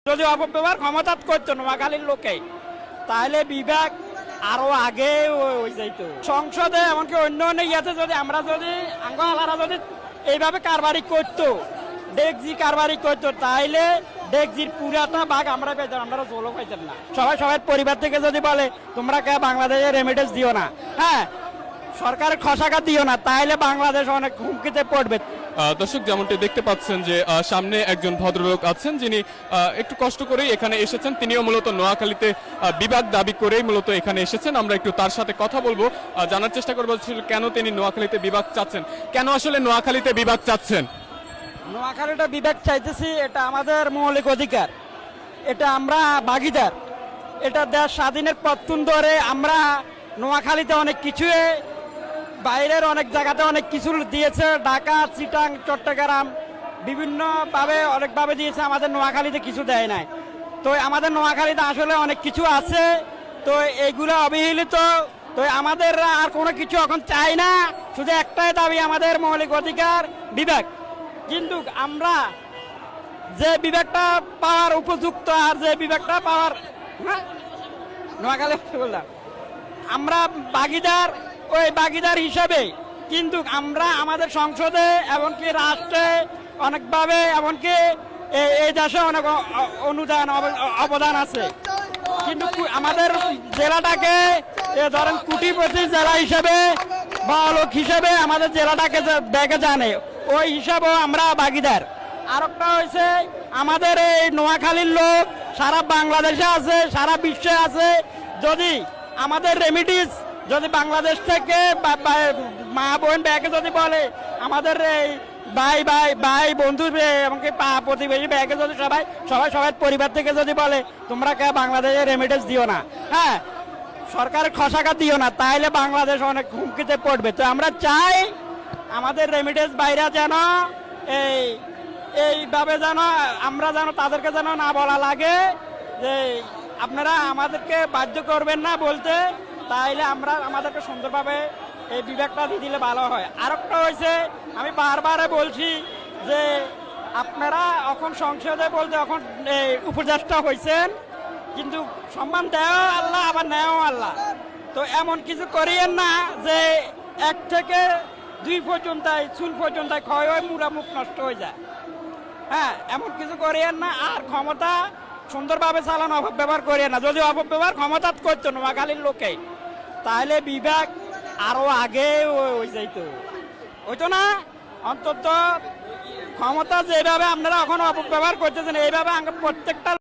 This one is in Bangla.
যদি অপব্যবহার ক্ষমতা করতো নোয়াখালীর লোকে, তাহলে বিভাগ আরো আগে হয়ে যাইতো। সংসদে এমনকি অন্য অন্য ইয়াতে যদি আমরা যদি আঙ্গালারা যদি এইভাবে কারবারি করতো, ডেকজি কারবারি করতো, তাইলে ডেকজির পুরাটা ভাগ আমরা পেতাম, আমরা জলও পাইতাম না। সবাই পরিবার থেকে যদি বলে তোমরা কে বাংলাদেশে রেমিটেন্স দিও না, হ্যাঁ সরকারের খসাকা দিও না, তাইলে বাংলাদেশ অনেক হুমকিতে পড়বে। দর্শক, যেমনটি দেখতে পাচ্ছেন যে সামনে একজন ভদ্রলোক আছেন যিনি একটু কষ্ট করেই এখানে এসেছেন। তিনিও মূলত নোয়াখালীতে বিভাগ দাবি করেই মূলত এখানে এসেছেন। আমরা একটু তার সাথে কথা বলবো, জানার চেষ্টা করবো কেন তিনি নোয়াখালীতে বিভাগ চাচ্ছেন, কেন আসলে নোয়াখালীতে বিভাগ চাচ্ছেন। নোয়াখালীটা বিভাগ চাইতেছি, এটা আমাদের মৌলিক অধিকার, এটা আমরা ভাগিদার। এটা দেশ স্বাধীনের পত্তন ধরে আমরা নোয়াখালীতে অনেক কিছু, বাইরের অনেক জায়গাতে অনেক কিছু দিয়েছে, ঢাকা, চিটাং, চট্টগ্রাম বিভিন্নভাবে অনেকভাবে দিয়েছে, আমাদের নোয়াখালীতে কিছু দেয় নাই। তো আমাদের নোয়াখালীতে আসলে অনেক কিছু আছে, তো এইগুলো অবহেলিত। তো আমাদের আর কোনো কিছু এখন চাই না, শুধু একটাই দাবি, আমাদের মৌলিক অধিকার বিভাগ। কিন্তু আমরা যে বিভাগটা পাওয়ার উপযুক্ত আর যে বিভাগটা পাওয়ার নোয়াখালী বললাম আমরা ভাগিদার, ওই ভাগিদার হিসাবে কিন্তু আমরা আমাদের সংসদে এমনকি রাষ্ট্রে অনেকভাবে এমনকি এই দেশে অনেক অনুদান অবদান আছে। কিন্তু আমাদের জেলাটাকে ধরেন কোটিপতি জেলা হিসেবে বা লোক হিসেবে আমাদের জেলাটাকে দেখে জানে, ওই হিসাবেও আমরা ভাগিদার। আর একটা হয়েছে আমাদের এই নোয়াখালীর লোক সারা বাংলাদেশে আছে, সারা বিশ্বে আছে। যদি আমাদের রেমিডিস যদি বাংলাদেশ থেকে মা বোন ব্যাগে যদি বলে, আমাদের এই ভাই বন্ধু এমনকি প্রতিবেশী ব্যাগে যদি সবাই পরিবার থেকে যদি বলে তোমরা কে বাংলাদেশে রেমিটেন্স দিও না, হ্যাঁ সরকারের খসাকা দিও না, তাইলে বাংলাদেশ অনেক হুমকিতে পড়বে। তো আমরা চাই আমাদের রেমিটেন্স বাইরে যেন এইভাবে যেন আমরা যেন তাদেরকে যেন না বলা লাগে যে আপনারা আমাদেরকে বাধ্য করবেন না বলতে, তাইলে আমরা আমাদেরকে সুন্দরভাবে এই বিভাগটা দিয়ে দিলে ভালো হয়। আর একটা হয়েছে, আমি বারবার বলছি যে আপনারা এখন সংসদে বলতে এখন উপদেষ্টা হয়েছেন, কিন্তু সম্মান দেও আল্লাহ আবার নেও আল্লাহ। তো এমন কিছু করিয়েন না যে 1 থেকে 2 পর্যন্ত চুল পর্যন্ত ক্ষয় হয়, মুড়া মুখ নষ্ট হয়ে যায়, হ্যাঁ এমন কিছু করিয়েন না। আর ক্ষমতা সুন্দরভাবে চালানো, অপব্যবহার করিয়েন না। যদি অপব্যবহার ক্ষমতা করতো নোয়াখালীর লোকে, তাহলে বিভাগ আরো আগে হয়ে যাইতো, হইতো না। অন্তত ক্ষমতা যেভাবে আপনারা এখন অপব্যবহার করতেছেন, এইভাবে প্রত্যেকটা